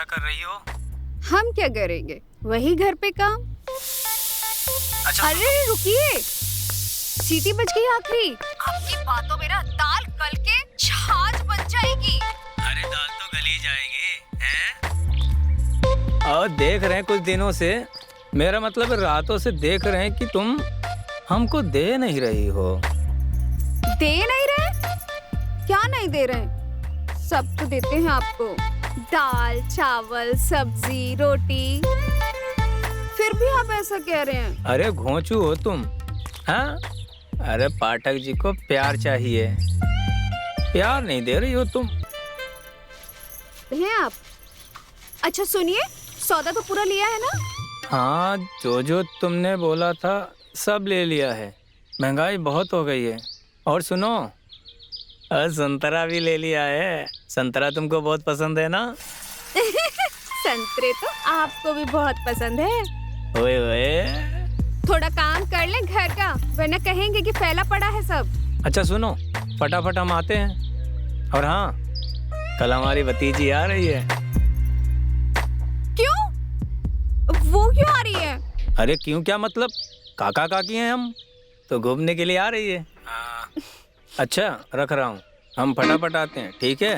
क्या कर रही हो? हम क्या करेंगे, वही घर पे काम। अच्छा अरे रुकिए, सीटी बज गई आखिरी। आपकी बातों में ना दाल गल के छाछ बन जाएगी। अरे दाल तो गली जाएगी हैं? और देख रहे हैं कुछ दिनों से, मेरा मतलब रातों से देख रहे हैं कि तुम हमको दे नहीं रही हो। दे नहीं रहे? क्या नहीं दे रहे? सब तो देते हैं आपको, दाल चावल सब्जी रोटी, फिर भी आप ऐसा कह रहे हैं। अरे घोंचू हो तुम, हाँ? अरे पाठक जी को प्यार चाहिए, प्यार नहीं दे रही हो तुम। हैं आप? अच्छा सुनिए, सौदा तो पूरा लिया है ना? हाँ, जो जो तुमने बोला था सब ले लिया है। महंगाई बहुत हो गई है। और सुनो, संतरा भी ले लिया है। संतरा तुमको बहुत पसंद है ना? संतरे तो आपको भी बहुत पसंद है। ओए ओए। थोड़ा काम कर ले घर का, वरना कहेंगे कि फैला पड़ा है सब। अच्छा सुनो, फटाफट हम आते हैं। और हाँ, कल हमारी भतीजी आ रही है। क्यों? वो क्यों आ रही है? अरे क्यों क्या मतलब, काका काकी हैं हम, तो घूमने के लिए आ रही है। अच्छा रख रहा हूँ, हम फटाफट आते हैं, ठीक है?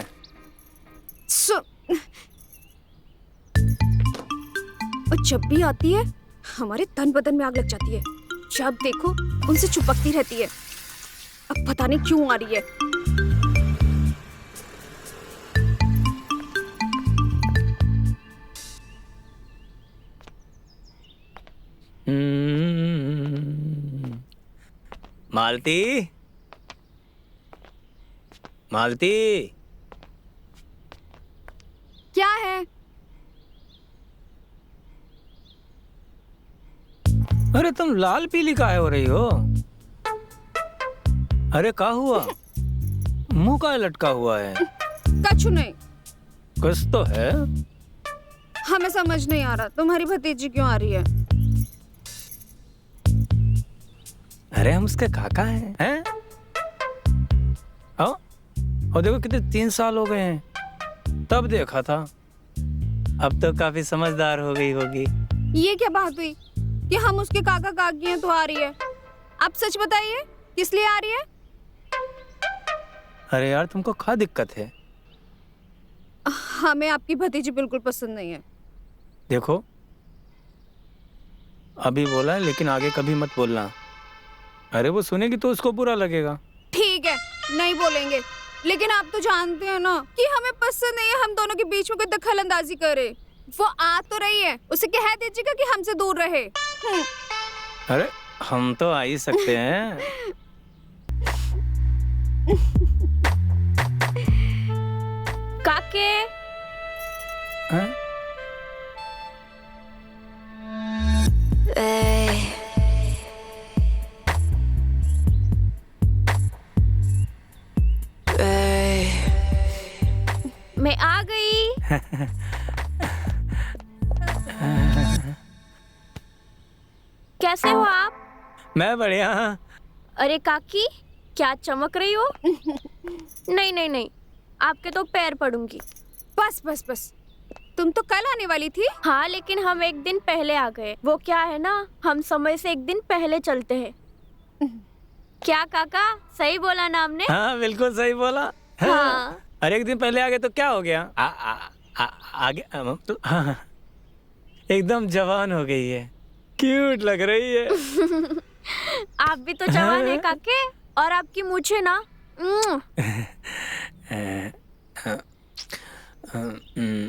और जब भी आती है हमारे तन बदन में आग लग जाती है। जब देखो उनसे चिपकती रहती है। अब पता नहीं क्यों आ रही है। मालती, मालती। क्या है? अरे तुम लाल पीली काहे हो रही हो? अरे क्या हुआ? मुंह का लटका हुआ है? कछु नहीं। कुछ तो है। हमें समझ नहीं आ रहा तुम्हारी भतीजी क्यों आ रही है। अरे हम उसके काका हैं? आओ, और देखो कितने 3 साल हो गए हैं, तब देखा था। अब तो काफी समझदार हो गई होगी। ये क्या बात हुई कि हम उसके काका काकी हैं तो आ रही है? आप सच बताइए, किस लिए आ रही है? अरे यार तुमको क्या दिक्कत है? हमें आपकी भतीजी बिल्कुल पसंद नहीं है। देखो, अभी बोला है लेकिन आगे कभी मत बोलना। अरे वो सुनेगी तो उसको बुरा लगेगा। ठीक है, नहीं बोलेंगे, लेकिन आप तो जानते हैं ना कि हमें पसंद नहीं है हम दोनों के बीच में कोई दखल अंदाजी करे। वो आ तो रही है, उसे कह दीजिएगा कि हमसे दूर रहे। अरे हम तो आ ही सकते हैं। काके। हैं? मैं आ गई। कैसे हो आप? मैं बढ़िया। अरे काकी, क्या चमक रही हो? नहीं नहीं नहीं, आपके तो पैर पड़ूंगी। बस बस बस, तुम तो कल आने वाली थी। हाँ, लेकिन हम एक दिन पहले आ गए। वो क्या है ना, हम समय से एक दिन पहले चलते हैं। क्या काका, सही बोला ना हमने? हाँ बिल्कुल सही बोला। हाँ। अरे एक दिन पहले आ गए तो क्या हो गया? आगे तो हाँ, एकदम जवान हो गई है, क्यूट लग रही है। आप भी तो जवान है काके, और आपकी मूछें ना।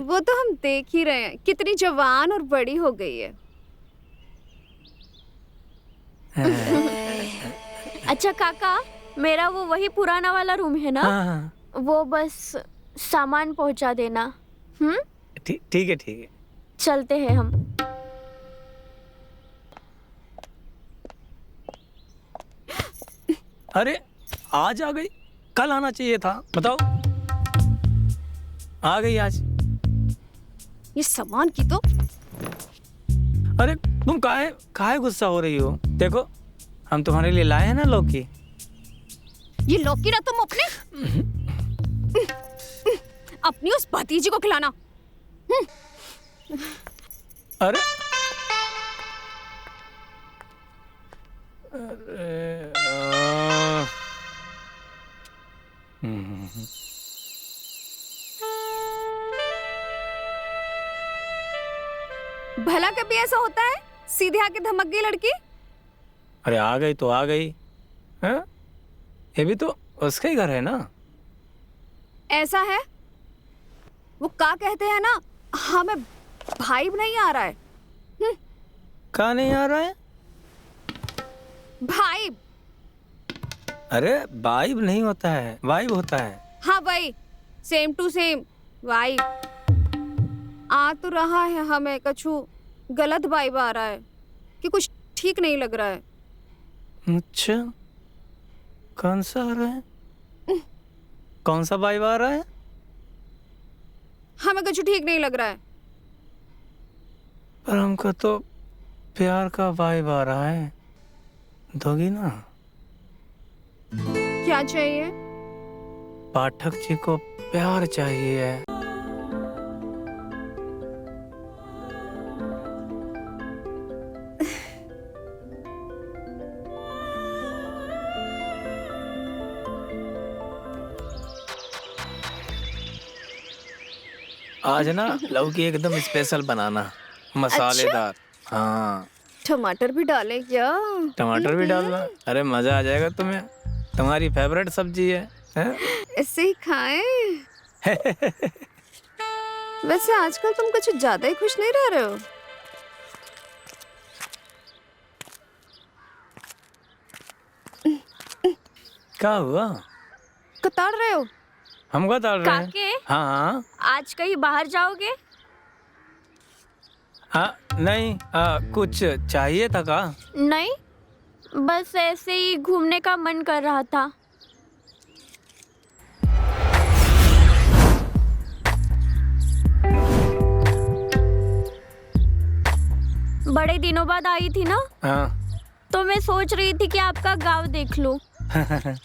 वो तो हम देख ही रहे हैं कितनी जवान और बड़ी हो गई है। अच्छा काका, मेरा वो वही पुराना वाला रूम है ना? हाँ। वो बस सामान पहुंचा देना। ठीक है ठीक है। चलते हैं हम। अरे आज आ गई, कल आना चाहिए था। बताओ, आ गई आज। ये सामान की तो। अरे तुम काहे गुस्सा हो रही हो? देखो हम तुम्हारे लिए लाए हैं ना लौकी। ये लौकी ना तुम अपनी उस भतीजी को खिलाना। अरे अरे हम्म, भला कभी ऐसा होता है सीधे आके धमक गई लड़की? अरे आ गई तो आ गई। हैं? ये भी तो उसका ही घर है ना। ऐसा है, वो का कहते हैं ना, हमें भाइब नहीं आ रहा है। कहाँ नहीं आ रहा है? भाइब। अरे वाइब नहीं होता है, वाइब होता है। हाँ वही, सेम टू सेम वाइब। आ तो रहा है, हमें कछु गलत वाइब आ रहा है कि कुछ ठीक नहीं लग रहा है। अच्छा, कौन सा आ रहा है? कौन सा वाइब आ रहा है? हमें कुछ ठीक नहीं लग रहा है। पर हमको तो प्यार का वाइब आ रहा है। दोगी ना? क्या चाहिए? पाठक जी को प्यार चाहिए। आज ना लौकी एकदम स्पेशल बनाना, मसालेदार। हाँ, टमाटर भी डाले क्या? टमाटर भी डालना। अरे मजा आ जाएगा तुम्हें, तुम्हारी फेवरेट सब्जी है, हैं? ऐसे ही खाएं। वैसे आजकल तुम कुछ ज्यादा ही खुश नहीं रह रहे हो। क्या हुआ? कतार रहे हो? हमको डाल रहे हैं। काके हाँ हाँ आज कहीं बाहर जाओगे? हाँ, नहीं कुछ चाहिए था का? नहीं, बस ऐसे ही घूमने का मन कर रहा था। बड़े दिनों बाद आई थी ना, हाँ तो मैं सोच रही थी कि आपका गांव देख लूं।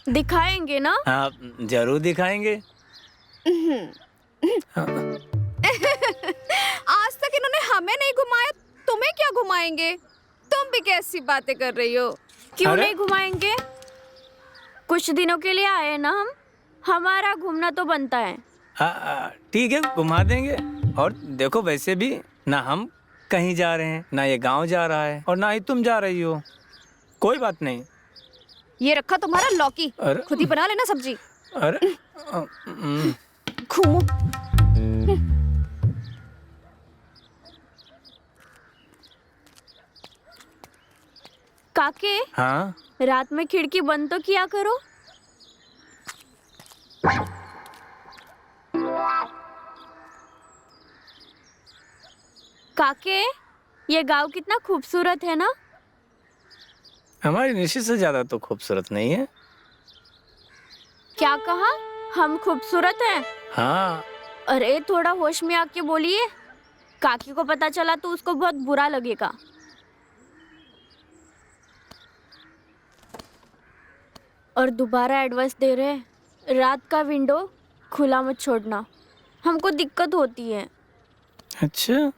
दिखाएंगे ना? हाँ जरूर दिखाएंगे। हाँ, आज तक इन्होंने हमें नहीं घुमाया, तुम्हें क्या घुमाएंगे? तुम भी कैसी बातें कर रही हो? क्यों अरे? नहीं घुमाएंगे? कुछ दिनों के लिए आए ना हम, हमारा घूमना तो बनता है। ठीक है, घुमा देंगे। और देखो, वैसे भी ना हम कहीं जा रहे हैं, ना ये गांव जा रहा है, और ना ही तुम जा रही हो। कोई बात नहीं। ये रखा तुम्हारा लौकी, अरे खुद ही बना लेना सब्जी। अरे घूमो। काके, हाँ रात में खिड़की बंद तो किया करो। काके, ये गांव कितना खूबसूरत है ना? हमारी निशी से ज्यादा तो खूबसूरत नहीं है। क्या कहा? हम खूबसूरत हैं? हाँ, अरे थोड़ा होश में आके बोलिए, काकी को पता चला तो उसको बहुत बुरा लगेगा। और दोबारा एडवाइस दे रहे हैं, रात का विंडो खुला मत छोड़ना, हमको दिक्कत होती है। अच्छा,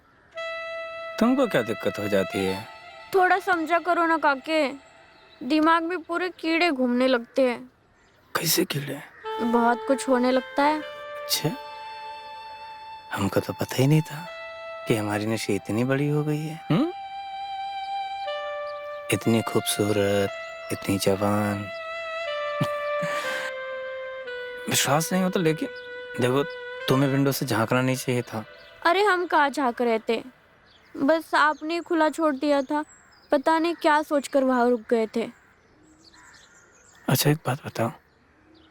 तुमको क्या दिक्कत हो जाती है? थोड़ा समझा करो ना काके, दिमाग में पूरे कीड़े घूमने लगते हैं, कैसे कीड़े? बहुत कुछ होने लगता है। अच्छा, हमको तो पता ही नहीं था कि हमारी नशी इतनी बड़ी हो गई है। इतनी खूबसूरत, इतनी जवान। विश्वास नहीं होता, लेकिन देखो, तुम्हें विंडो से झांकना नहीं चाहिए था। अरे हम कहाँ झांक रहे थे, बस आपने खुला छोड़ दिया था, पता नहीं क्या सोचकर वहां रुक गए थे। अच्छा एक बात बताओ,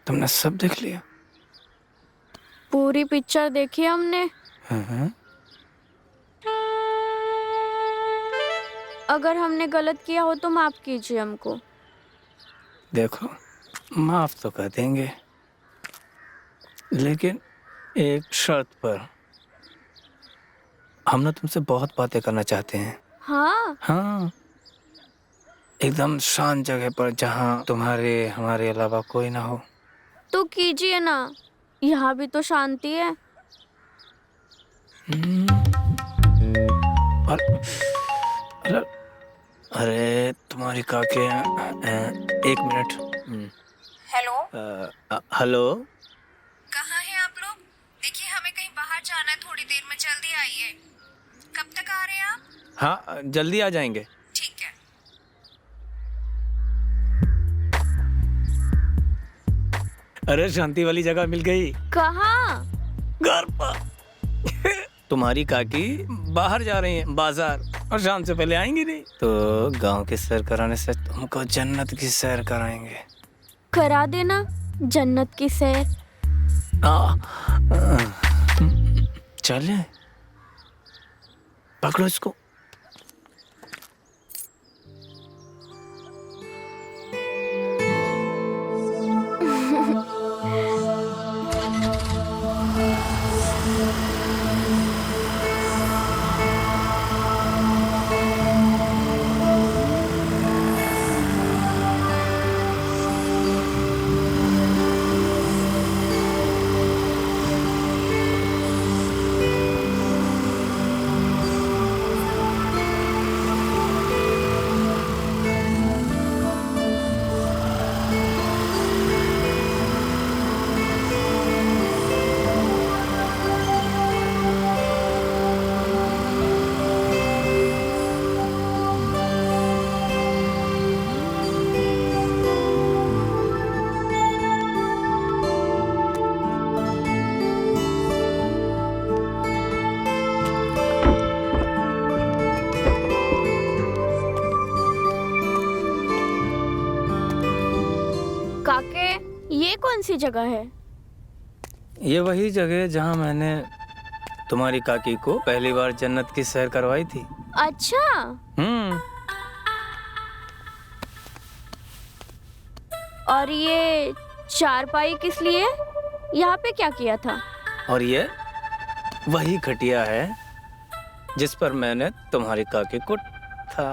तुमने सब देख लिया? पूरी पिक्चर देखी हमने। हाँ। अगर हमने गलत किया हो तो माफ कीजिए हमको। देखो, माफ तो कर देंगे, लेकिन एक शर्त पर। हम ना तुमसे बहुत बातें करना चाहते हैं। हाँ, हाँ, एकदम शांत जगह पर, जहाँ तुम्हारे हमारे अलावा कोई ना हो। तो कीजिए ना, यहाँ भी तो शांति है। हम्म, अरे अरे तुम्हारी काके एक मिनट। Hello, hello. कहाँ हैं आप लोग? देखिए हमें कहीं बाहर जाना है, थोड़ी देर में, जल्दी आइए। कब तक आ रहे हैं आप? हाँ जल्दी आ जाएंगे। ठीक है। अरे शांति वाली जगह मिल गई। कहाँ? घर पर। तुम्हारी काकी बाहर जा रही हैं बाजार, और शाम से पहले आएंगी नहीं, तो गांव की सैर कराने से तुमको जन्नत की सैर कराएंगे। करा देना जन्नत की सैर। चले, पकड़ो इसको। काके, ये कौन सी जगह है? ये वही जगह है जहाँ मैंने तुम्हारी काकी को पहली बार जन्नत की सैर करवाई थी। अच्छा, और ये चारपाई किस लिए? यहाँ पे क्या किया था? और ये वही खटिया है जिस पर मैंने तुम्हारी काकी को था।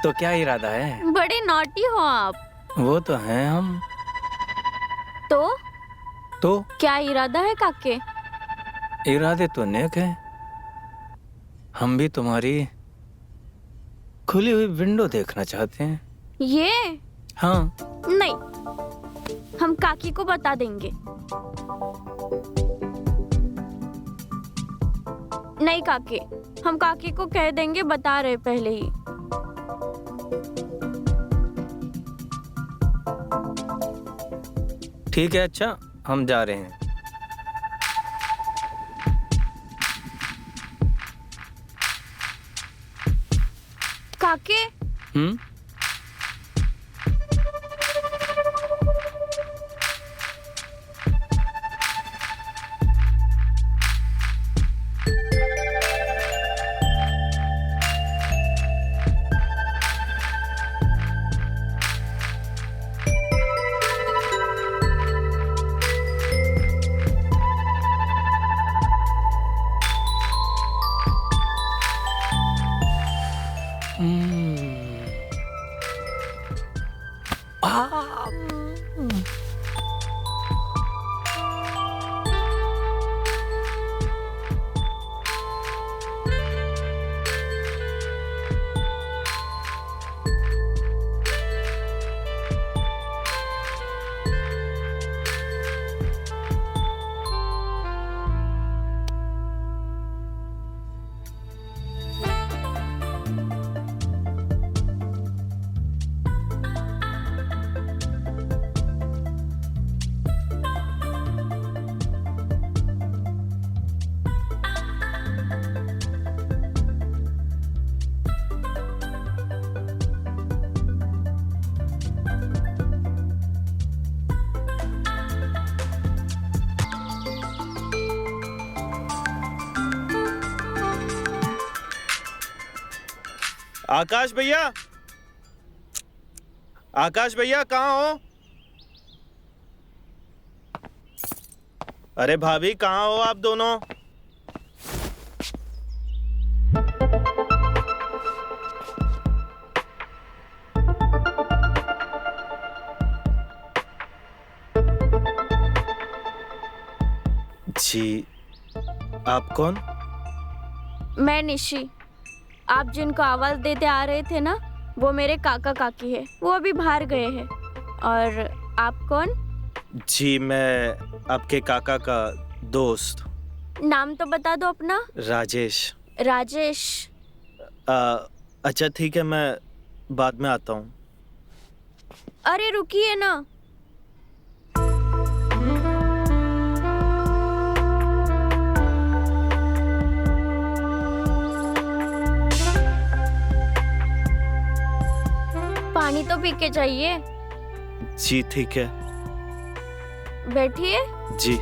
तो क्या इरादा है? बड़े नॉटी हो आप। वो तो हैं हम। तो क्या इरादा है काके? इरादे तो नेक हैं। हम भी तुम्हारी खुली हुई विंडो देखना चाहते हैं। ये हाँ। नहीं, हम काकी को बता देंगे। नहीं काके, हम काकी को कह देंगे, बता रहे पहले ही। ठीक है, अच्छा हम जा रहे हैं। काके, आकाश भैया, आकाश भैया कहाँ हो? अरे भाभी कहाँ हो आप दोनों? जी, आप कौन? मैं निशी। आप जिनको आवाज देते आ रहे थे ना, वो मेरे काका काकी है। वो अभी बाहर गए हैं। और आप कौन? जी मैं आपके काका का दोस्त नाम तो बता दो अपना। राजेश। राजेश। अच्छा ठीक है, मैं बाद में आता हूँ। अरे रुकिए ना। पानी तो पी के जाइए। जी ठीक है। बैठिए। जी।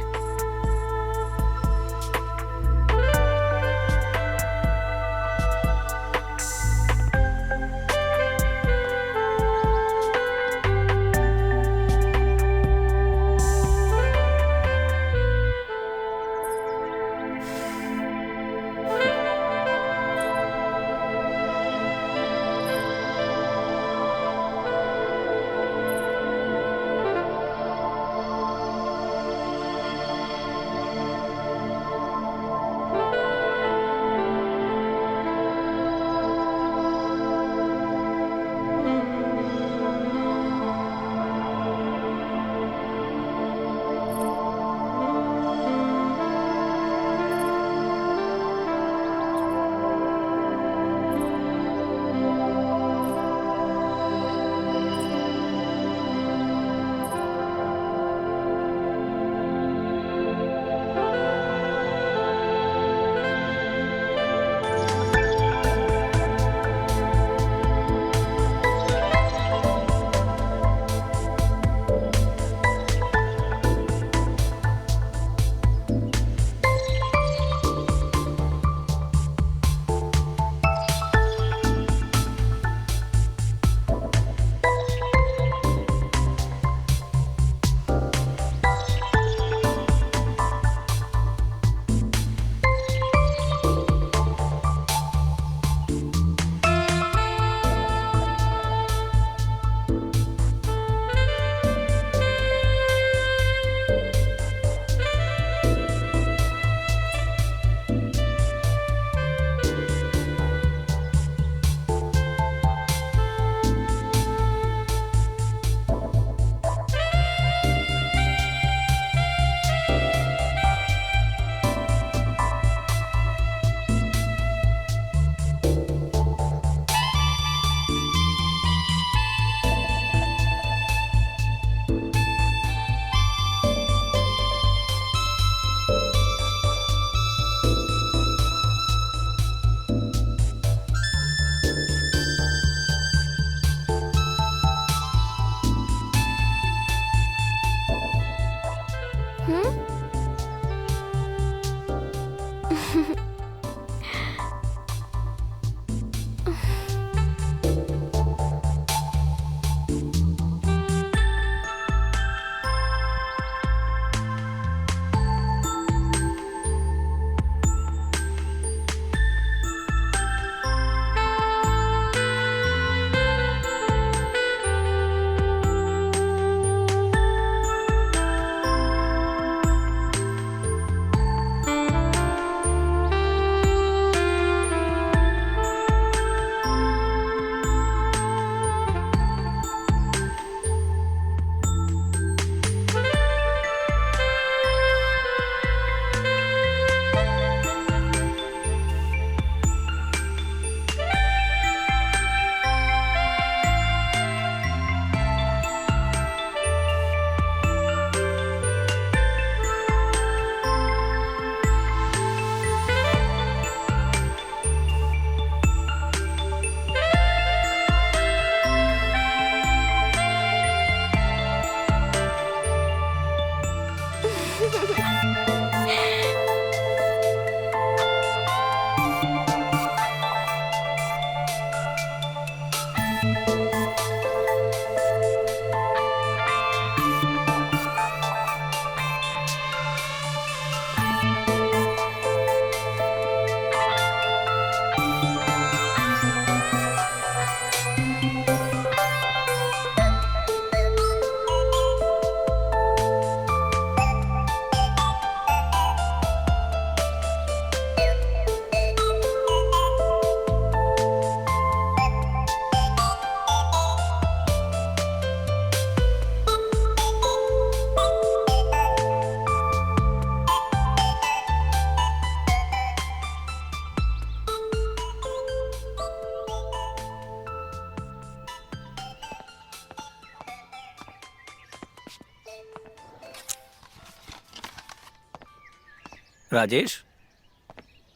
राजेश,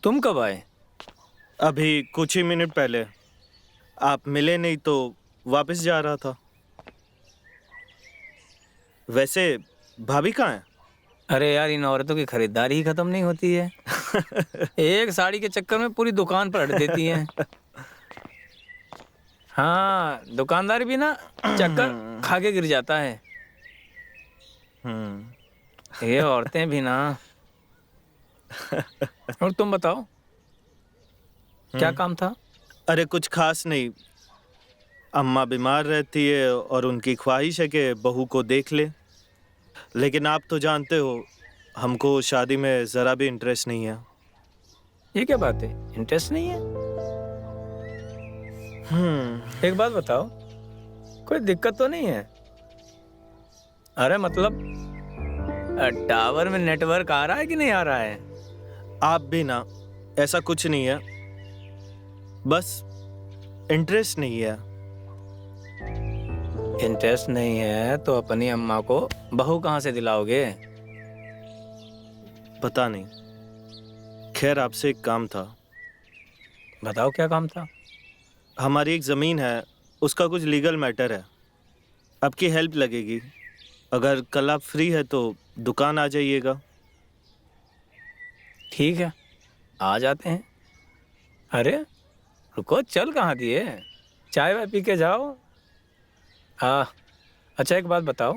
तुम कब आए? अभी कुछ ही मिनट पहले। आप मिले नहीं तो वापस जा रहा था। वैसे भाभी कहाँ है? अरे यार, इन औरतों की खरीदारी ही खत्म नहीं होती है। एक साड़ी के चक्कर में पूरी दुकान पर अड़ देती हैं। हाँ, दुकानदार भी ना चक्कर खा के गिर जाता है। ये औरतें भी ना। और तुम बताओ, क्या काम था? अरे कुछ खास नहीं। अम्मा बीमार रहती है और उनकी ख्वाहिश है कि बहू को देख ले। लेकिन आप तो जानते हो, हमको शादी में ज़रा भी इंटरेस्ट नहीं है। ये क्या बात है, इंटरेस्ट नहीं है? एक बात बताओ, कोई दिक्कत तो नहीं है? अरे मतलब टावर में नेटवर्क आ रहा है कि नहीं आ रहा है? आप भी ना, ऐसा कुछ नहीं है, बस इंटरेस्ट नहीं है। इंटरेस्ट नहीं है तो अपनी अम्मा को बहू कहाँ से दिलाओगे? पता नहीं। खैर, आपसे एक काम था। बताओ, क्या काम था? हमारी एक ज़मीन है, उसका कुछ लीगल मैटर है। आपकी हेल्प लगेगी। अगर कल आप फ्री है तो दुकान आ जाइएगा। ठीक है, आ जाते हैं। अरे रुको, चल कहाँ दिए? चाय वाय पी के जाओ। अच्छा एक बात बताओ,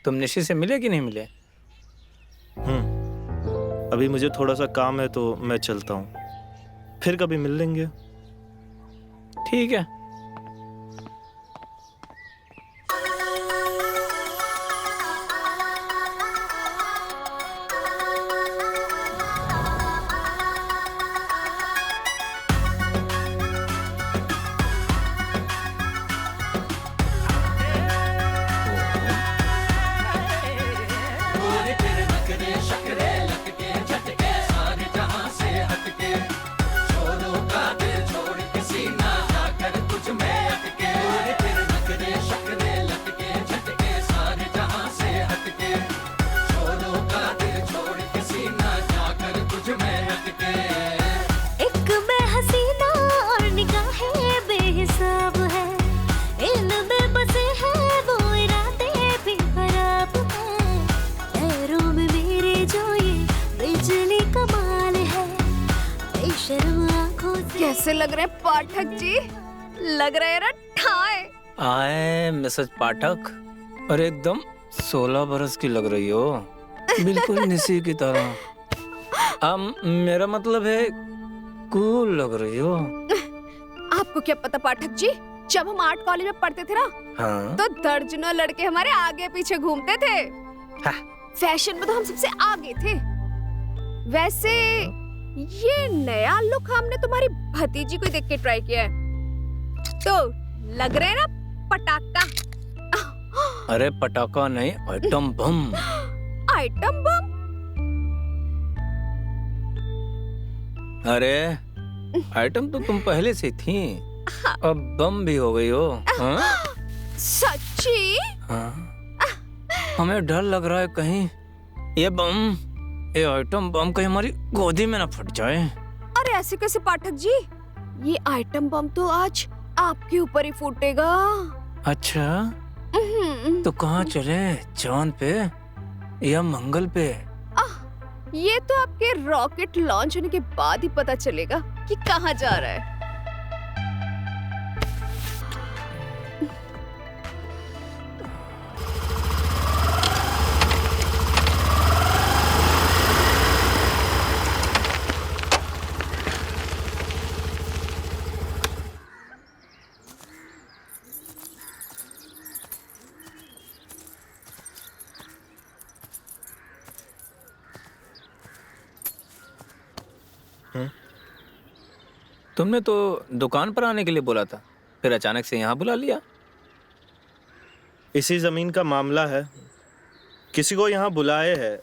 तुम निशी से मिले कि नहीं मिले? अभी मुझे थोड़ा सा काम है तो मैं चलता हूँ, फिर कभी मिल लेंगे। ठीक है। कैसे लग रहे हैं पाठक जी? लग रहे हैं ना ठाए। आए मिसेस पाठक, और एकदम 16 बरस की लग रही हो, बिल्कुल निशी की तरह। मेरा मतलब है कूल लग रही हो। आपको क्या पता पाठक जी, जब हम आर्ट कॉलेज में पढ़ते थे ना, हाँ? तो दर्जनों लड़के हमारे आगे पीछे घूमते थे। हाँ। फैशन में तो हम सबसे आगे थे। वैसे ये नया लुक हमने तुम्हारी भतीजी को देख के ट्राई किया है, तो लग रहे हैं ना पटाखा। अरे पटाखा नहीं, आइटम बम। Item bomb? अरे आइटम तो तुम पहले से थी, अब बम भी हो गई हो। हाँ? सच्ची? हाँ। हमें डर लग रहा है कहीं ये आइटम बम कहीं हमारी गोदी में ना फट जाए। अरे ऐसे कैसे पाठक जी? ये आइटम बम तो आज आपके ऊपर ही फूटेगा। अच्छा, तो कहाँ चले? चांद पे या मंगल पे? ये तो आपके रॉकेट लॉन्च होने के बाद ही पता चलेगा कि कहाँ जा रहा है। तुमने तो दुकान पर आने के लिए बोला था, फिर अचानक से यहाँ बुला लिया। इसी ज़मीन का मामला है, किसी को यहाँ बुलाए है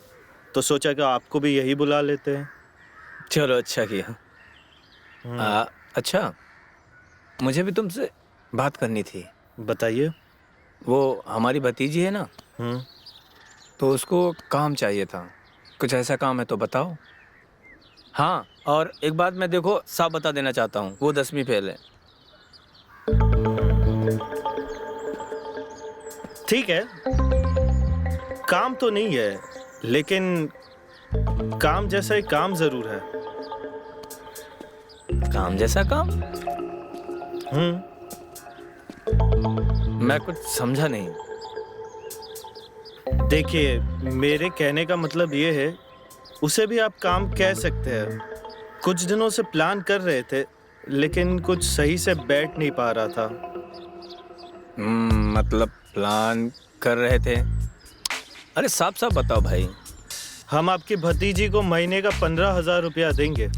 तो सोचा कि आपको भी यही बुला लेते हैं। चलो अच्छा किया। अच्छा, मुझे भी तुमसे बात करनी थी। बताइए। वो हमारी भतीजी है ना, तो उसको काम चाहिए था। कुछ ऐसा काम है तो बताओ। हाँ, और एक बात मैं देखो साफ बता देना चाहता हूँ, वो 10वीं फेल है। ठीक है, काम तो नहीं है, लेकिन काम जैसा एक काम जरूर है। काम जैसा काम? मैं कुछ समझा नहीं। देखिए, मेरे कहने का मतलब ये है, उसे भी आप काम कह सकते हैं। कुछ दिनों से प्लान कर रहे थे, लेकिन कुछ सही से बैठ नहीं पा रहा था। मतलब प्लान कर रहे थे? अरे साफ साफ बताओ भाई। हम आपकी भतीजी को महीने का 15,000 रुपया देंगे,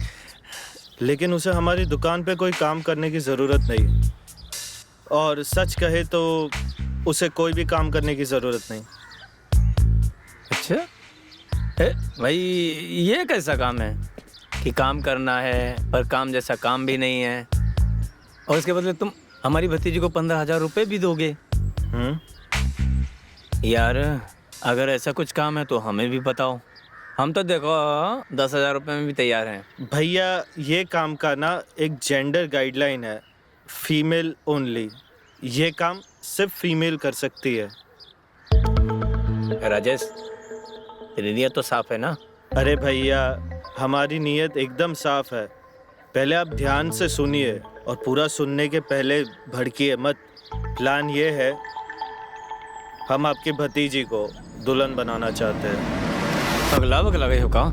लेकिन उसे हमारी दुकान पे कोई काम करने की ज़रूरत नहीं। और सच कहे तो उसे कोई भी काम करने की ज़रूरत नहीं। अच्छा, भाई ये कैसा काम है कि काम करना है पर काम जैसा काम भी नहीं है, और उसके बदले तुम हमारी भतीजी को 15,000 रुपये भी दोगे? यार अगर ऐसा कुछ काम है तो हमें भी बताओ, हम तो देखो 10,000 रुपये में भी तैयार हैं। भैया, ये काम का ना एक जेंडर गाइडलाइन है, फीमेल ओनली। ये काम सिर्फ फीमेल कर सकती है। राजेश, तेरी नीयत तो साफ है ना? अरे भैया, हमारी नीयत एकदम साफ है। पहले आप ध्यान से सुनिए और पूरा सुनने के पहले भड़किए मत। प्लान ये है, हम आपकी भतीजी को दुल्हन बनाना चाहते हैं। पगला पगला गए हो का?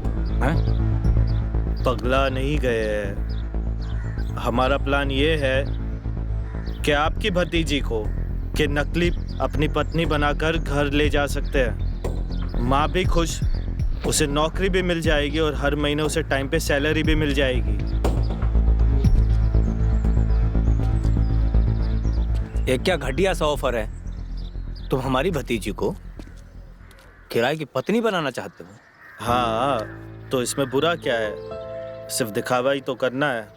पगला नहीं गए हैं। हमारा प्लान ये है कि आपकी भतीजी को कि नकली अपनी पत्नी बनाकर घर ले जा सकते हैं। माँ भी खुश, उसे नौकरी भी मिल जाएगी और हर महीने उसे टाइम पे सैलरी भी मिल जाएगी। ये क्या घटिया सा ऑफर है? तुम हमारी भतीजी को किराए की पत्नी बनाना चाहते हो? हाँ, तो इसमें बुरा क्या है? सिर्फ दिखावा ही तो करना है।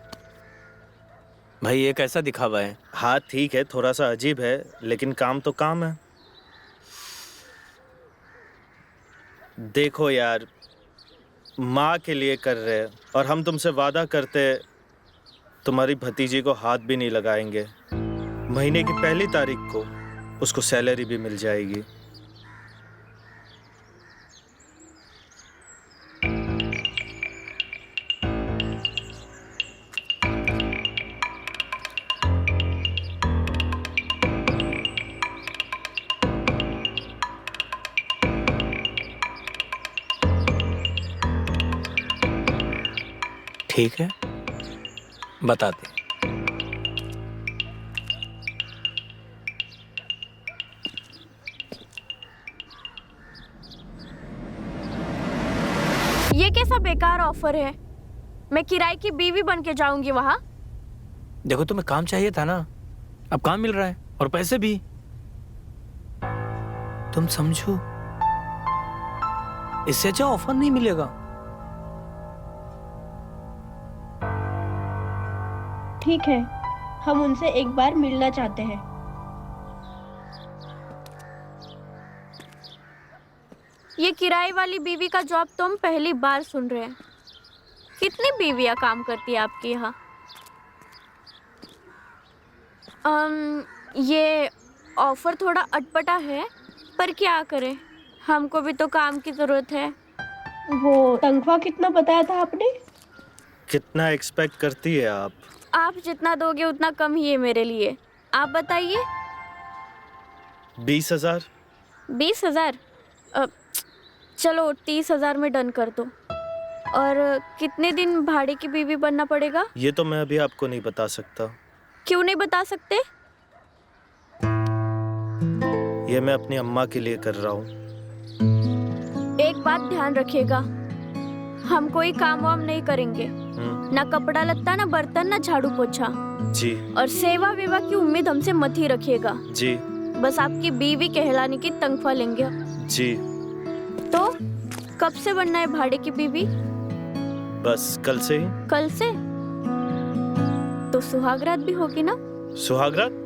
भाई ये कैसा दिखावा है? हाँ ठीक है, थोड़ा सा अजीब है, लेकिन काम तो काम है। देखो यार, माँ के लिए कर रहे हैं और हम तुमसे वादा करते तुम्हारी भतीजी को हाथ भी नहीं लगाएंगे। महीने की पहली तारीख को उसको सैलरी भी मिल जाएगी। ठीक है, बताते। ये कैसा बेकार ऑफर है? मैं किराए की बीवी बन के जाऊंगी वहां? देखो तुम्हें काम चाहिए था ना, अब काम मिल रहा है और पैसे भी। तुम समझो, इससे अच्छा ऑफर नहीं मिलेगा। ठीक है, हम उनसे एक बार मिलना चाहते हैं। ये किराए वाली बीवी का जॉब तो हम पहली बार सुन रहे हैं। कितनी बीवियां काम करती है आपके यहाँ? ये ऑफर थोड़ा अटपटा है, पर क्या करें, हमको भी तो काम की जरूरत है। वो तनख्वाह कितना बताया था आपने? कितना एक्सपेक्ट करती है आप? आप जितना दोगे उतना कम ही है मेरे लिए। आप बताइए। 20,000? 20,000? चलो 30,000 में डन कर दो। और कितने दिन भाड़े की बीवी बनना पड़ेगा? ये तो मैं अभी आपको नहीं बता सकता। क्यों नहीं बता सकते? ये मैं अपनी अम्मा के लिए कर रहा हूँ। एक बात ध्यान रखिएगा, हम कोई काम वाम नहीं करेंगे, ना कपड़ा लत्ता, ना बर्तन, ना झाड़ू पोछा। जी। और सेवा वेवा की उम्मीद हमसे मत ही रखिएगा। जी। बस आपकी बीवी कहलाने की तनख्वाह लेंगे। जी। तो कब से बनना है भाड़े की बीवी? बस कल से ही। कल से? तो सुहागरात भी होगी ना? सुहागरात?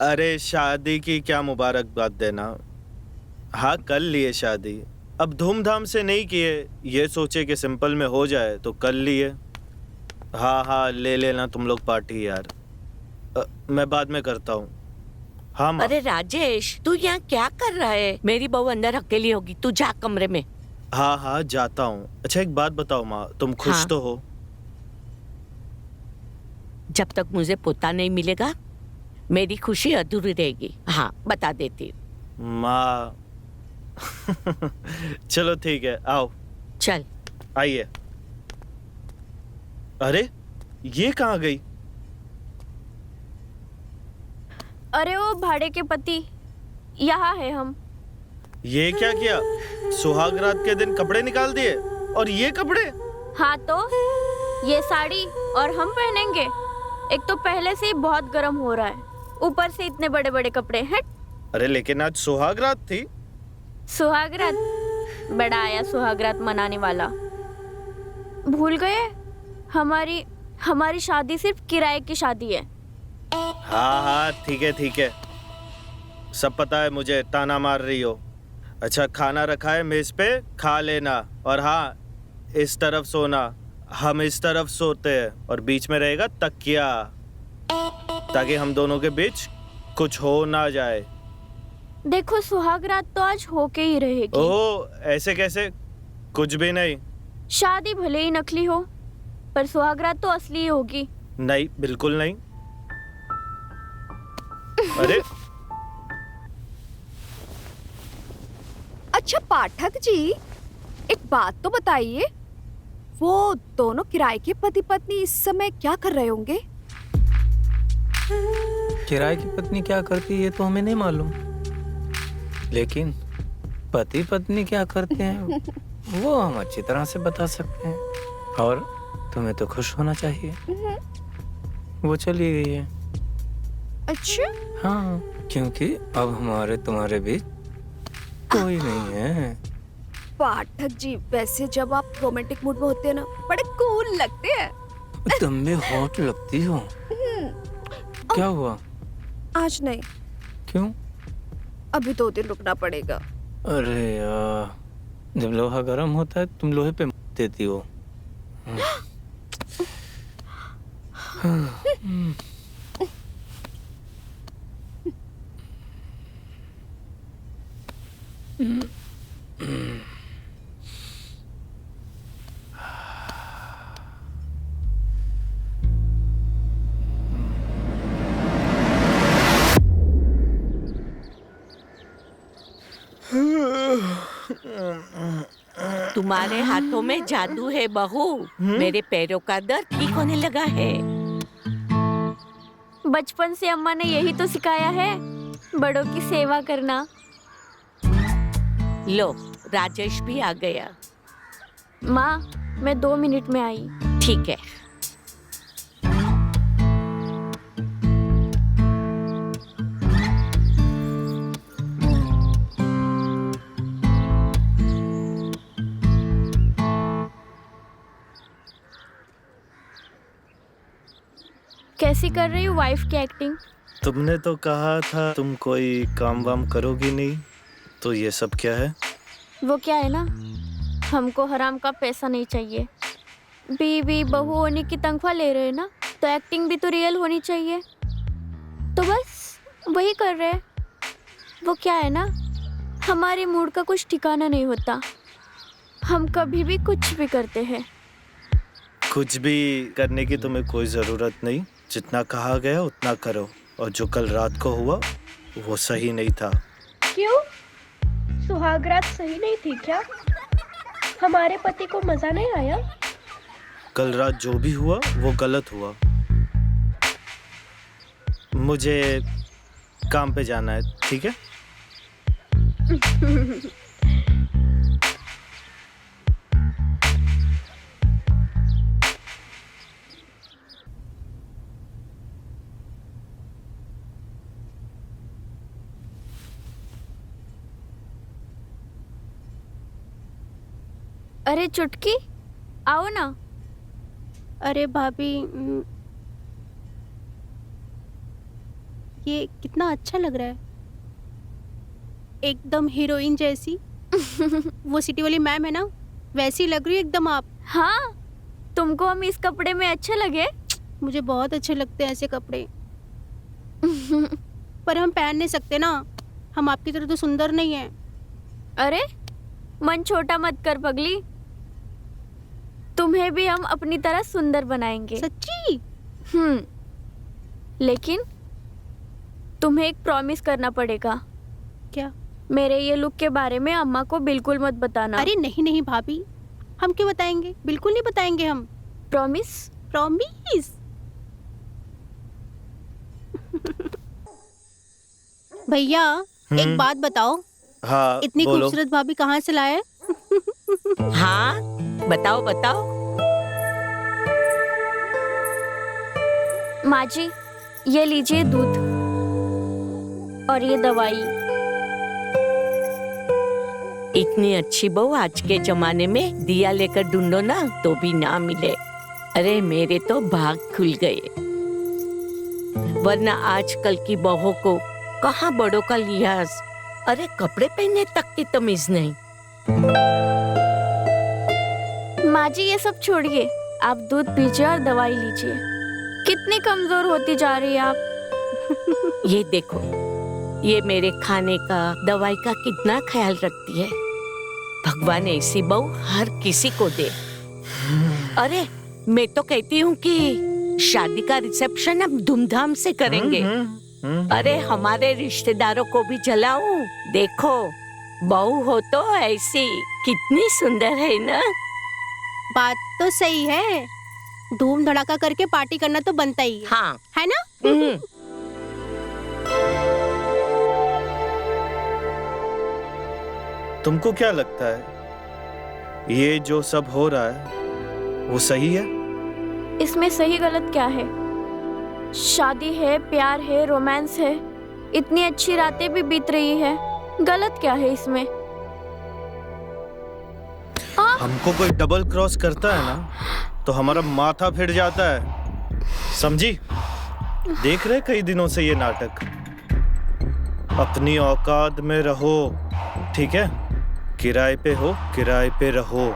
अरे शादी की क्या मुबारकबाद देना। हाँ कर लिए शादी, अब धूमधाम से नहीं किए, ये सोचे कि सिंपल में हो जाए तो कर लिए। हाँ हाँ ले लेना तुम लोग पार्टी यार। मैं बाद में करता हूँ। हाँ माँ। अरे राजेश, तू यहाँ क्या कर रहा है? मेरी बहू अंदर अकेली होगी, तू जा कमरे में। हाँ हाँ जाता हूँ। अच्छा एक बात बताओ माँ, तुम खुश हाँ। तो हो? जब तक मुझे पोता नहीं मिलेगा मेरी खुशी अधूरी रहेगी। हाँ बता देती हूँ। माँ चलो ठीक है, आओ चल। आइए। अरे ये कहाँ गई? अरे वो भाड़े के पति, यहाँ है हम। ये क्या किया? सुहाग रात के दिन कपड़े निकाल दिए, और ये कपड़े? हाँ तो ये साड़ी और हम पहनेंगे। एक तो पहले से ही बहुत गर्म हो रहा है, ऊपर से इतने बड़े बड़े कपड़े हैं। अरे लेकिन आज सुहाग रात थी। सुहागरात? बड़ा आया सुहागरात मनाने वाला। भूल गए? हमारी शादी सिर्फ किराए की शादी है। हाँ हाँ ठीक है, सब पता है मुझे, ताना मार रही हो। अच्छा खाना रखा है मेज पे, खा लेना। और हाँ इस तरफ सोना, हम इस तरफ सोते हैं, और बीच में रहेगा तकिया, ताकि हम दोनों के बीच कुछ हो ना जाए। देखो सुहागरात तो आज होके ही रहेगी। ओह ऐसे कैसे? कुछ भी नहीं। शादी भले ही नकली हो, पर सुहागरात तो असली ही होगी। नहीं बिल्कुल नहीं। अरे अच्छा पाठक जी, एक बात तो बताइए, वो दोनों किराए के पति पत्नी इस समय क्या कर रहे होंगे? किराए की पत्नी क्या करती है ये तो हमें नहीं मालूम, लेकिन पति पत्नी क्या करते हैं वो हम अच्छी तरह से बता सकते हैं। और तुम्हें तो खुश होना चाहिए, वो चली गई है। अच्छा हाँ, क्योंकि अब हमारे तुम्हारे बीच कोई नहीं है। पाठक जी, वैसे जब आप रोमांटिक मूड में होते हैं ना, बड़े कूल लगते हैं। तुम भी हॉट लगती हो। क्या हुआ? आज नहीं, क्यों? अभी 2 दिन रुकना पड़ेगा। अरे यार, जब लोहा गर्म होता है तुम लोहे पे देती हो। तुम्हारे हाथों में जादू है बहू। मेरे पैरों का दर्द ठीक होने लगा है। बचपन से अम्मा ने यही तो सिखाया है, बड़ों की सेवा करना। लो राजेश भी आ गया। माँ मैं 2 मिनट में आई। ठीक है। कैसी कर रही हूँ वाइफ की एक्टिंग? तुमने तो कहा था तुम कोई काम वाम करोगी नहीं, तो ये सब क्या है? वो क्या है ना, हमको हराम का पैसा नहीं चाहिए। बीवी बहू होने की तनख्वाह ले रहे हैं ना, तो एक्टिंग भी तो रियल होनी चाहिए। तो बस वही कर रहे हैं। वो क्या है ना, हमारे मूड का कुछ ठिकाना नहीं होता, हम कभी भी कुछ भी करते हैं। कुछ भी करने की तुम्हें कोई जरूरत नहीं, जितना कहा गया उतना करो। और जो कल रात को हुआ वो सही नहीं था। क्यों? सुहागरात सही नहीं थी क्या? हमारे पति को मजा नहीं आया? कल रात जो भी हुआ वो गलत हुआ। मुझे काम पे जाना है, ठीक है? अरे चुटकी, आओ ना। अरे भाभी, ये कितना अच्छा लग रहा है, एकदम हीरोइन जैसी। वो सिटी वाली मैम है ना, वैसी लग रही है एकदम आप। हाँ, तुमको हम इस कपड़े में अच्छे लगे? मुझे बहुत अच्छे लगते हैं ऐसे कपड़े, पर हम पहन नहीं सकते ना, हम आपकी तरह तो सुंदर नहीं है। अरे मन छोटा मत कर पगली, तुम्हें भी हम अपनी तरह सुंदर बनाएंगे। सच्ची? लेकिन तुम्हें एक प्रॉमिस करना पड़ेगा। क्या? मेरे ये लुक के बारे में अम्मा को बिल्कुल मत बताना। अरे नहीं नहीं भाभी, हम क्यों बताएंगे, बिल्कुल नहीं बताएंगे हम। प्रॉमिस? प्रॉमिस। भैया एक बात बताओ, हाँ इतनी बोलो। खूबसूरत भाभी कहाँ से लाए? हाँ बताओ बताओ। माँ जी, ये लीजिए दूध और ये दवाई। इतनी अच्छी बहू आज के जमाने में दिया लेकर ढूंढो ना तो भी ना मिले। अरे मेरे तो भाग खुल गए, वरना आजकल की बहू को कहाँ बड़ों का लिहाज, अरे कपड़े पहनने तक की तमीज नहीं। माँ जी ये सब छोड़िए, आप दूध पीजिए और दवाई लीजिए। कितनी कमजोर होती जा रही है आप। ये देखो, ये मेरे खाने का दवाई का कितना ख्याल रखती है। भगवान ऐसी बहू हर किसी को दे। अरे मैं तो कहती हूँ कि शादी का रिसेप्शन हम धूमधाम से करेंगे। अरे हमारे रिश्तेदारों को भी जलाऊं। देखो बहू हो तो ऐसी कितनी सुंदर है ना। बात तो सही है, धूम धड़ाका करके पार्टी करना तो बनता ही हाँ है ना? तुमको क्या लगता है ये जो सब हो रहा है वो सही है? इसमें सही गलत क्या है? शादी है, प्यार है, रोमांस है, इतनी अच्छी रातें भी बीत रही है, गलत क्या है इसमें? हमको कोई डबल क्रॉस करता है ना तो हमारा माथा फिर जाता है, समझी? देख रहे कई दिनों से ये नाटक। अपनी औकात में रहो, ठीक है? किराए पे हो, किराए पे रहो।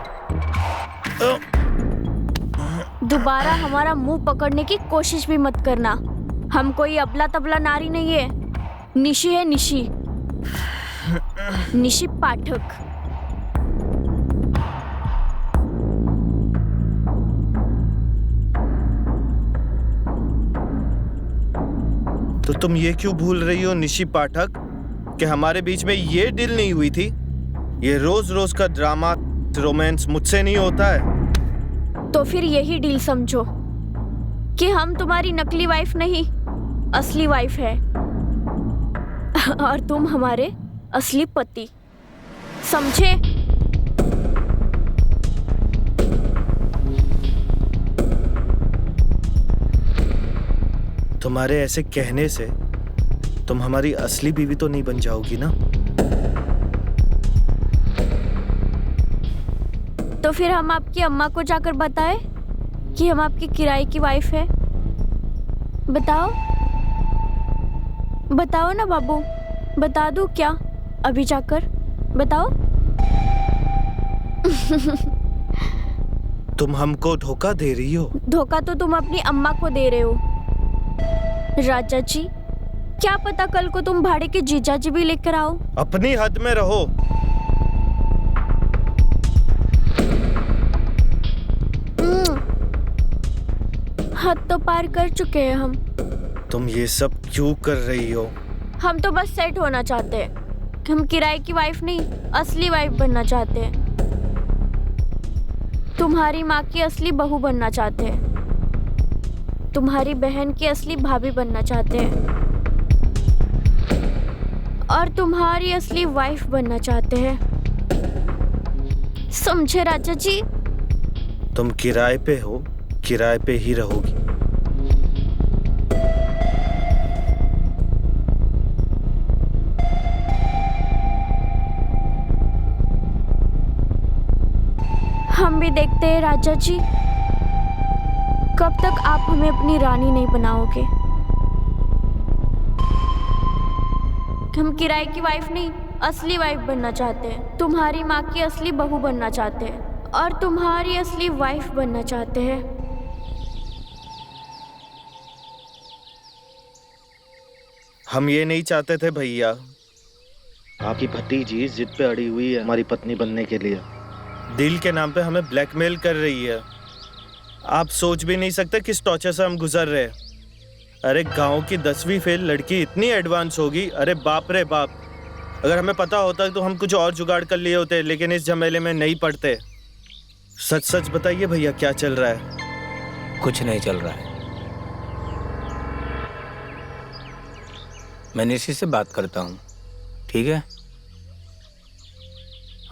दोबारा हमारा मुंह पकड़ने की कोशिश भी मत करना। हम कोई अबला तबला नारी नहीं है। निशी है, निशी, निशी पाठक। तो तुम ये क्यों भूल रही हो निशी पाठक कि हमारे बीच में ये डील नहीं हुई थी? ये रोज रोज का ड्रामा रोमांस मुझसे नहीं होता है। तो फिर यही डील समझो कि हम तुम्हारी नकली वाइफ नहीं, असली वाइफ है और तुम हमारे असली पति, समझे? तुम्हारे ऐसे कहने से तुम हमारी असली बीवी तो नहीं बन जाओगी ना? तो फिर हम आपकी अम्मा को जाकर बताएं कि हम आपकी किराए की वाइफ है? बताओ, बताओ ना बाबू, बता दूं क्या अभी जाकर? बताओ। तुम हमको धोखा दे रही हो। धोखा तो तुम अपनी अम्मा को दे रहे हो राजा जी। क्या पता कल को तुम भाड़े के जीजा जी भी लेकर आओ। अपनी हद में रहो। हद तो पार कर चुके हैं हम। तुम ये सब क्यों कर रही हो? हम तो बस सेट होना चाहते हैं। हम किराए की वाइफ नहीं, असली वाइफ बनना चाहते हैं। तुम्हारी माँ की असली बहू बनना चाहते हैं। तुम्हारी बहन की असली भाभी बनना चाहते हैं और तुम्हारी असली वाइफ बनना चाहते हैं, समझे राजा जी? तुम किराए पे हो, किराए पे ही रहोगी। हम भी देखते हैं राजा जी, कब तक आप हमें अपनी रानी नहीं बनाओगे। हम किराए की वाइफ नहीं, असली वाइफ बनना चाहते हैं। तुम्हारी माँ की असली बहू बनना चाहते हैं और तुम्हारी असली वाइफ बनना चाहते हैं। हम ये नहीं चाहते थे भैया। आपकी भतीजी जिद पे अड़ी हुई है हमारी पत्नी बनने के लिए। दिल के नाम पे हमें ब्लैकमेल कर रही है। आप सोच भी नहीं सकते किस टॉर्चर से हम गुजर रहे हैं। अरे गांव की 10वीं फेल लड़की इतनी एडवांस होगी, अरे बाप रे बाप। अगर हमें पता होता तो हम कुछ और जुगाड़ कर लिए होते, लेकिन इस झमेले में नहीं पड़ते। सच सच बताइए भैया, क्या चल रहा है? कुछ नहीं चल रहा है। मैं निशी से बात करता हूँ, ठीक है?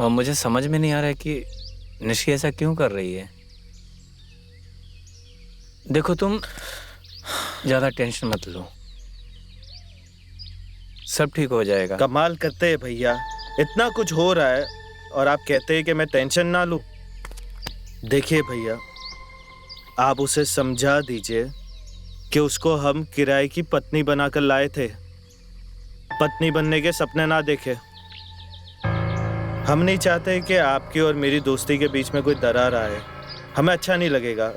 और मुझे समझ में नहीं आ रहा है कि निशी ऐसा क्यों कर रही है। देखो, तुम ज्यादा टेंशन मत लो, सब ठीक हो जाएगा। कमाल करते हैं भैया, इतना कुछ हो रहा है और आप कहते हैं कि मैं टेंशन ना लूं। देखिए भैया, आप उसे समझा दीजिए कि उसको हम किराए की पत्नी बनाकर लाए थे। पत्नी बनने के सपने ना देखे। हम नहीं चाहते कि आपकी और मेरी दोस्ती के बीच में कोई दरार आए। हमें अच्छा नहीं लगेगा,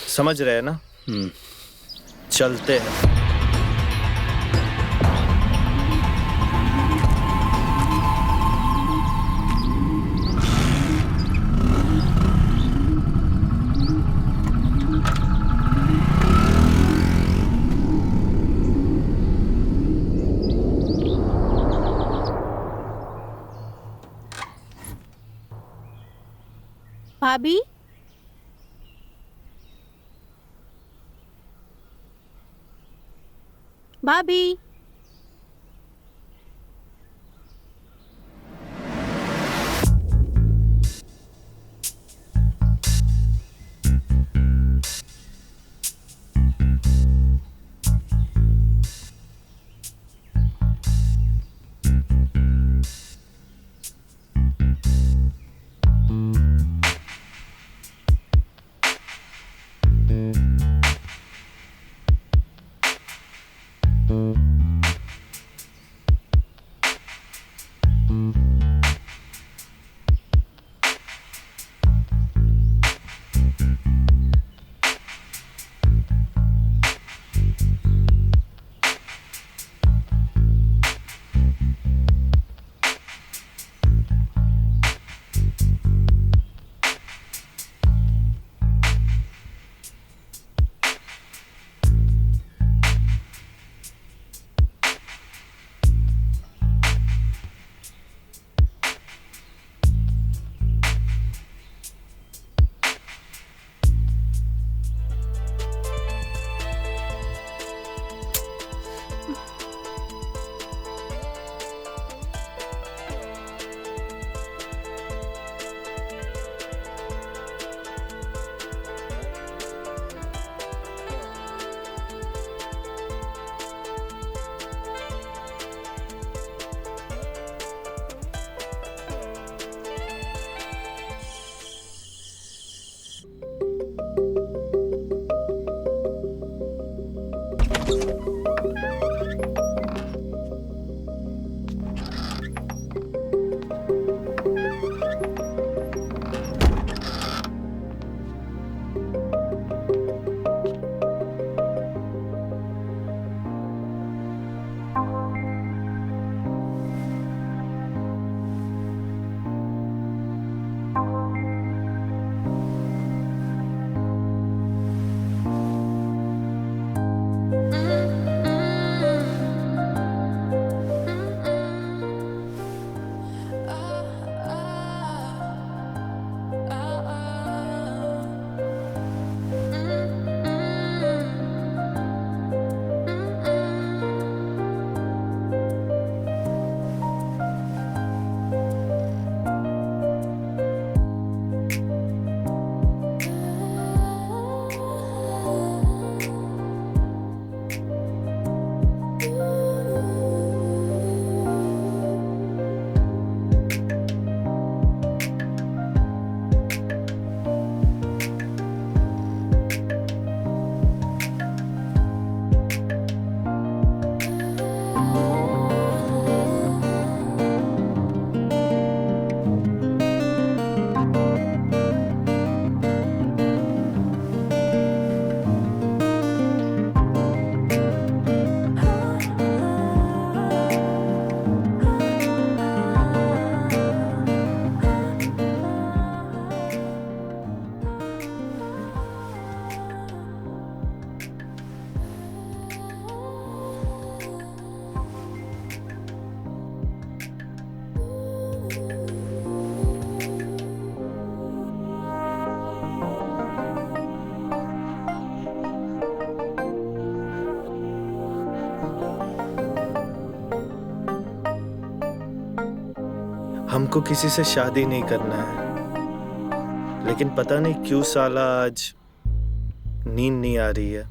समझ रहे हैं ना? चलते हैं। भाभी, भाभी, हमको किसी से शादी नहीं करना है, लेकिन पता नहीं क्यों साला आज नींद नहीं आ रही है।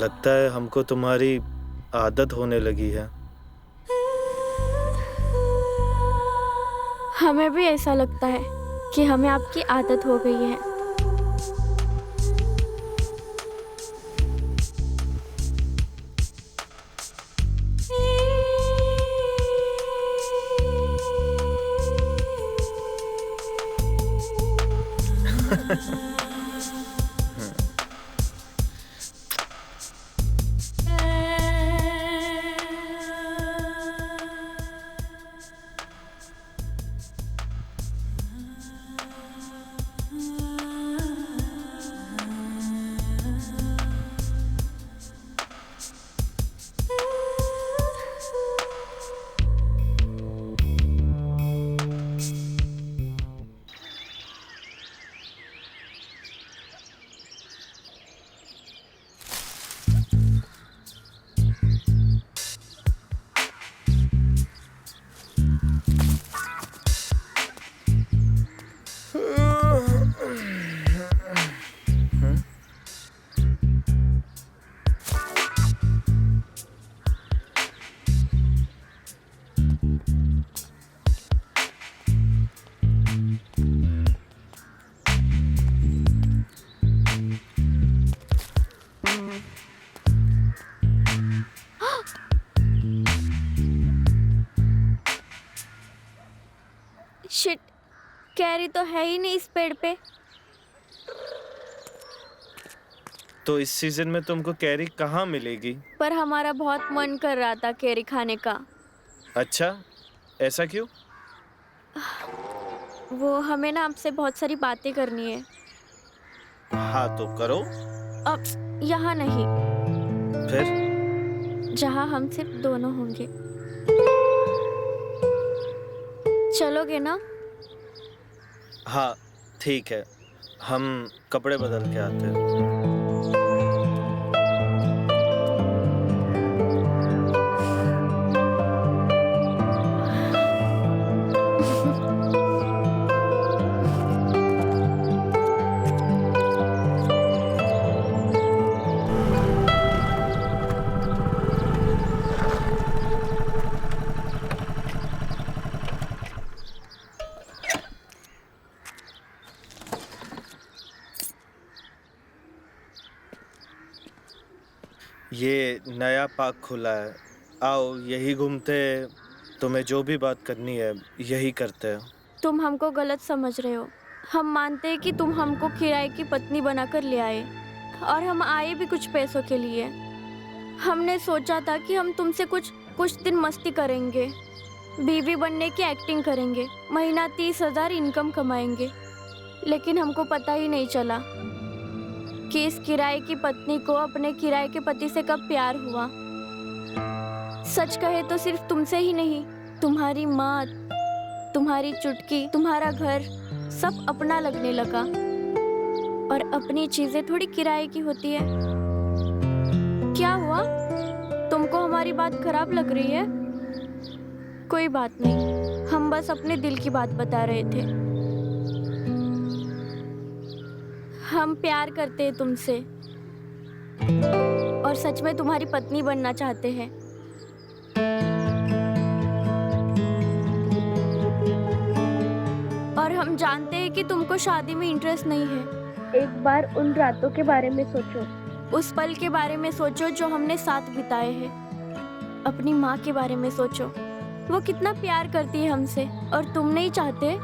लगता है हमको तुम्हारी आदत होने लगी है। हमें भी ऐसा लगता है कि हमें आपकी आदत हो गई है। शिट, कैरी तो है ही नहीं इस पेड़ पे। तो इस सीजन में तुमको कैरी कहाँ मिलेगी? पर हमारा बहुत मन कर रहा था कैरी खाने का। अच्छा, ऐसा क्यों? वो हमें ना आपसे बहुत सारी बातें करनी है। हाँ तो करो। अब यहाँ नहीं, फिर? जहाँ हम सिर्फ दोनों होंगे। चलोगे ना? हाँ ठीक है, हम कपड़े बदल के आते हैं। ये नया पार्क खुला है, आओ यही घूमते, तुम्हें जो भी बात करनी है यही करते हैं। तुम हमको गलत समझ रहे हो। हम मानते हैं कि तुम हमको किराए की पत्नी बनाकर ले आए, और हम आए भी कुछ पैसों के लिए। हमने सोचा था कि हम तुमसे कुछ दिन मस्ती करेंगे, बीवी बनने की एक्टिंग करेंगे, महीना 30,000 इनकम कमाएंगे। लेकिन हमको पता ही नहीं चला कि इस किराए की पत्नी को अपने किराए के पति से कब प्यार हुआ। सच कहे तो सिर्फ तुमसे ही नहीं, तुम्हारी माँ, तुम्हारी चुटकी, तुम्हारा घर सब अपना लगने लगा। और अपनी चीजें थोड़ी किराए की होती है। क्या हुआ? तुमको हमारी बात खराब लग रही है? कोई बात नहीं, हम बस अपने दिल की बात बता रहे थे। हम प्यार करते हैं तुमसे, और सच में तुम्हारी पत्नी बनना चाहते हैं। और हम जानते हैं कि तुमको शादी में इंटरेस्ट नहीं है। एक बार उन रातों के बारे में सोचो। उस पल के बारे में सोचो जो हमने साथ बिताए हैं। अपनी माँ के बारे में सोचो, वो कितना प्यार करती है हमसे, और तुम नहीं चाहते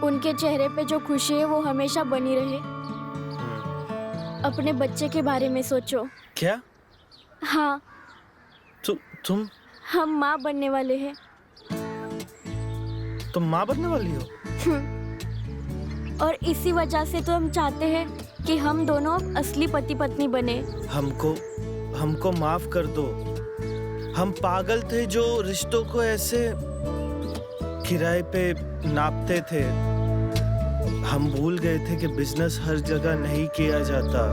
उनके चेहरे पे जो खुशी है वो हमेशा बनी रहे। अपने बच्चे के बारे में सोचो। क्या? हाँ, तुम? हम माँ बनने वाले हैं। तुम माँ बनने वाली हो? और इसी वजह से तो हम चाहते हैं कि हम दोनों असली पति पत्नी बने। हमको माफ कर दो। हम पागल थे जो रिश्तों को ऐसे किराए पे नापते थे। हम भूल गए थे कि बिजनेस हर जगह नहीं किया जाता।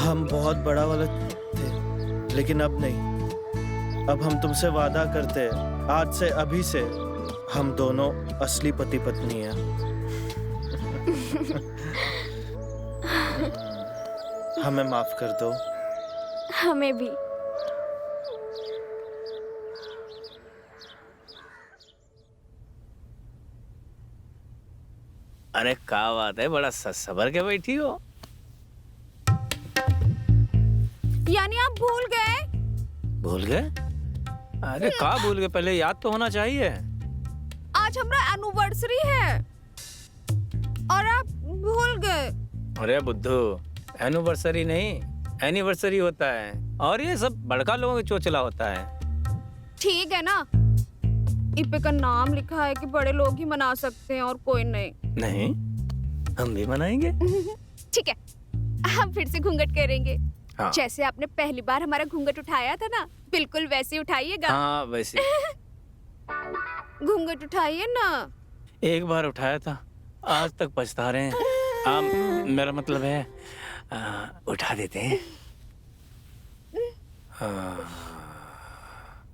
हम बहुत बड़ा वाला थे, लेकिन अब नहीं। अब हम तुमसे वादा करते हैं, आज से अभी से हम दोनों असली पति पत्नी हैं। हमें माफ कर दो। हमें भी। अरे क्या बात है, बड़ा सबर के बैठी हो। यानी आप भूल गए? भूल गए? अरे क्या भूल गए, पहले याद तो होना चाहिए। आज हमारा एनिवर्सरी है और आप भूल गए। अरे बुद्धू, एनिवर्सरी नहीं एनिवर्सरी होता है, और ये सब बड़का लोगों की चोचला होता है। ठीक है ना, इस का नाम लिखा है कि बड़े लोग ही मना सकते हैं और कोई नहीं। नहीं, हम भी मनाएंगे। ठीक है, हम फिर से घूंघट करेंगे। हाँ। जैसे आपने पहली बार हमारा घूंघट उठाया था ना, बिल्कुल वैसे ही उठाइएगा। हाँ वैसे। घूंघट उठाइए ना। एक बार उठाया था, आज तक पछता रहे हैं। मेरा मतलब है उठा देते हैं।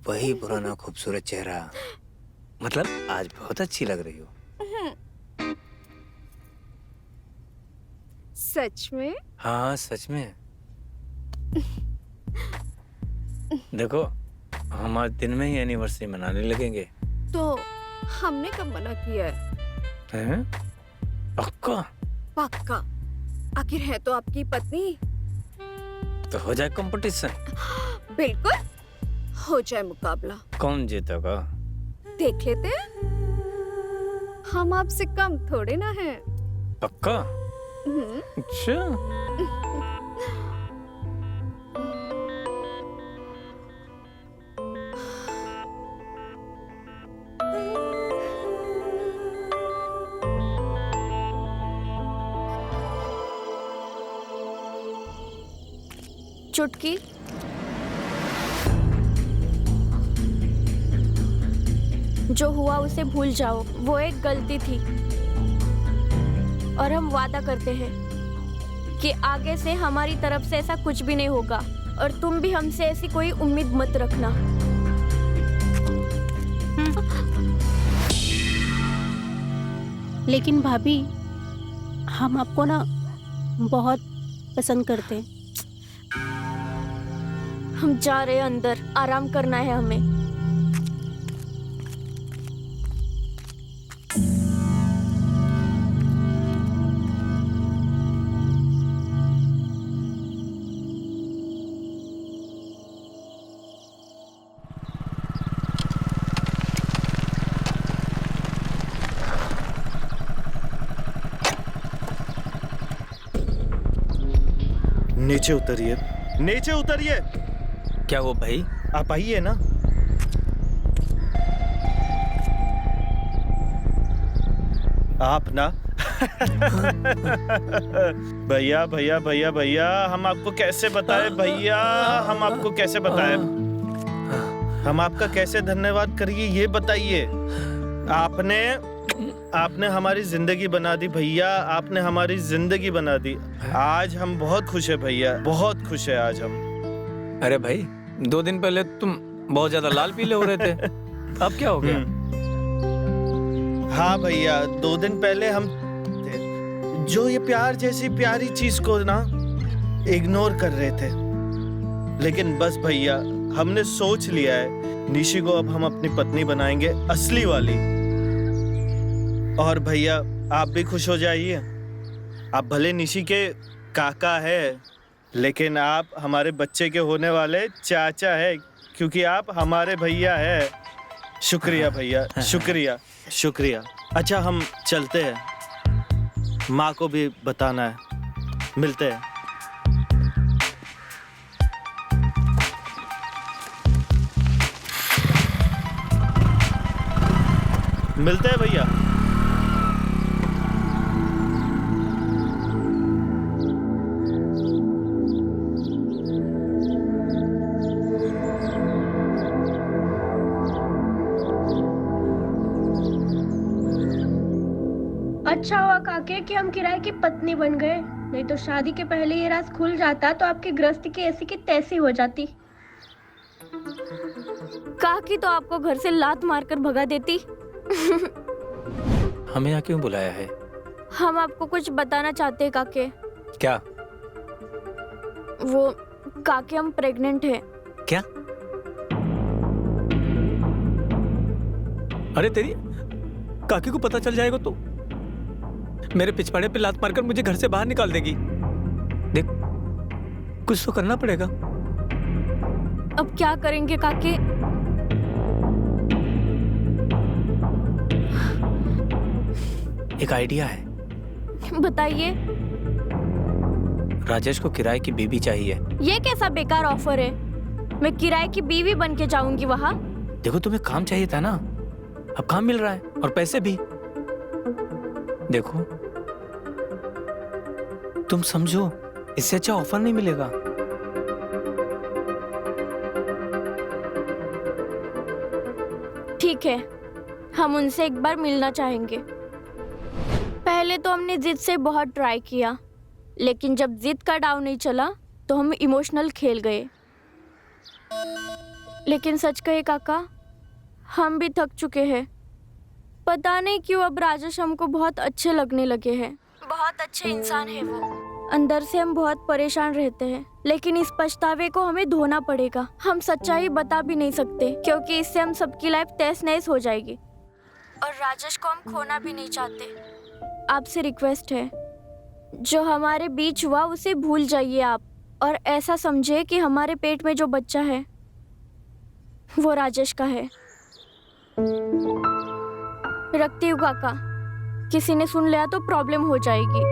वही पुराना खूबसूरत चेहरा। मतलब आज बहुत अच्छी लग रही हो। सच में? हाँ सच में। देखो, हम आज दिन में ही एनिवर्सरी मनाने लगेंगे। तो हमने कब मना किया है? हैं? पक्का? पक्का। आखिर है तो आपकी पत्नी। तो हो जाए कंपटीशन। बिल्कुल हो जाए मुकाबला। कौन जीतेगा? देख लेते हैं, हम आपसे कम थोड़े ना हैं। पक्का? अच्छा। चुटकी। जो हुआ उसे भूल जाओ, वो एक गलती थी। और हम वादा करते हैं कि आगे से हमारी तरफ से ऐसा कुछ भी नहीं होगा, और तुम भी हमसे ऐसी कोई उम्मीद मत रखना। लेकिन भाभी, हम आपको ना बहुत पसंद करते हैं। हम जा रहे हैं अंदर, आराम करना है हमें। नीचे उतरिए, नीचे उतरिए। क्या वो भाई? आप आइए ना। आप ना। भैया भैया भैया भैया, हम आपको कैसे बताएं भैया, हम आपको कैसे बताएं, हम आपका कैसे धन्यवाद करिए ये बताइए। आपने हमारी जिंदगी बना दी भैया, आपने हमारी जिंदगी बना दी। आज हम बहुत खुश है भैया, बहुत खुश है आज हम। अरे भाई, 2 दिन पहले तुम बहुत ज्यादा लाल पीले हो रहे थे, अब क्या हो गया? हाँ भैया, 2 दिन पहले हम जो ये प्यार जैसी प्यारी चीज को ना इग्नोर कर रहे थे, लेकिन बस भैया हमने सोच लिया है, निशी को अब हम अपनी पत्नी बनाएंगे, असली वाली। और भैया आप भी खुश हो जाइए, आप भले निशी के काका है, लेकिन आप हमारे बच्चे के होने वाले चाचा है, क्योंकि आप हमारे भैया है। शुक्रिया भैया, शुक्रिया शुक्रिया। अच्छा हम चलते हैं, माँ को भी बताना है। मिलते हैं। मिलते हैं भैया। अच्छा हुआ काके कि हम किराए की पत्नी बन गए, नहीं तो शादी के पहले ये राज खुल जाता तो आपकी गृहस्थी की ऐसी की तैसी हो जाती। काकी तो आपको घर से लात मारकर भगा देती। हमें यहाँ क्यों बुलाया है? हम आपको कुछ बताना चाहते हैं काके। क्या? वो काके, हम प्रेग्नेंट हैं। क्या? अरे तेरी काकी को पता चल जाएगा तो मेरे पिछवाड़े पे लात मारकर मुझे घर से बाहर निकाल देगी। देख, कुछ तो करना पड़ेगा। अब क्या करेंगे काके? एक आइडिया है। बताइए। राजेश को किराए की बीवी चाहिए। ये कैसा बेकार ऑफर है? मैं किराए की बीवी बन के जाऊंगी वहाँ? देखो, तुम्हें काम चाहिए था ना, अब काम मिल रहा है और पैसे भी। देखो, तुम समझो, इससे अच्छा ऑफर नहीं मिलेगा। ठीक है, हम उनसे एक बार मिलना चाहेंगे। पहले तो हमने जिद से बहुत ट्राई किया, लेकिन जब जिद का दांव नहीं चला तो हम इमोशनल खेल गए। लेकिन सच कहे काका, हम भी थक चुके हैं। पता नहीं क्यों अब राजेश हमको बहुत अच्छे लगने लगे हैं। बहुत अच्छे इंसान है वो। अंदर से हम बहुत परेशान रहते हैं, लेकिन इस पछतावे को हमें धोना पड़ेगा। हम सच्चाई बता भी नहीं सकते, क्योंकि इससे हम सबकी लाइफ तहस नहस हो जाएगी। और राजेश को हम खोना भी नहीं चाहते। आपसे रिक्वेस्ट है, जो हमारे बीच हुआ उसे भूल जाइए आप, और ऐसा समझे कि हमारे पेट में जो बच्चा है वो राजेश का है। रखती हूँ काका, किसी ने सुन लिया तो प्रॉब्लम हो जाएगी।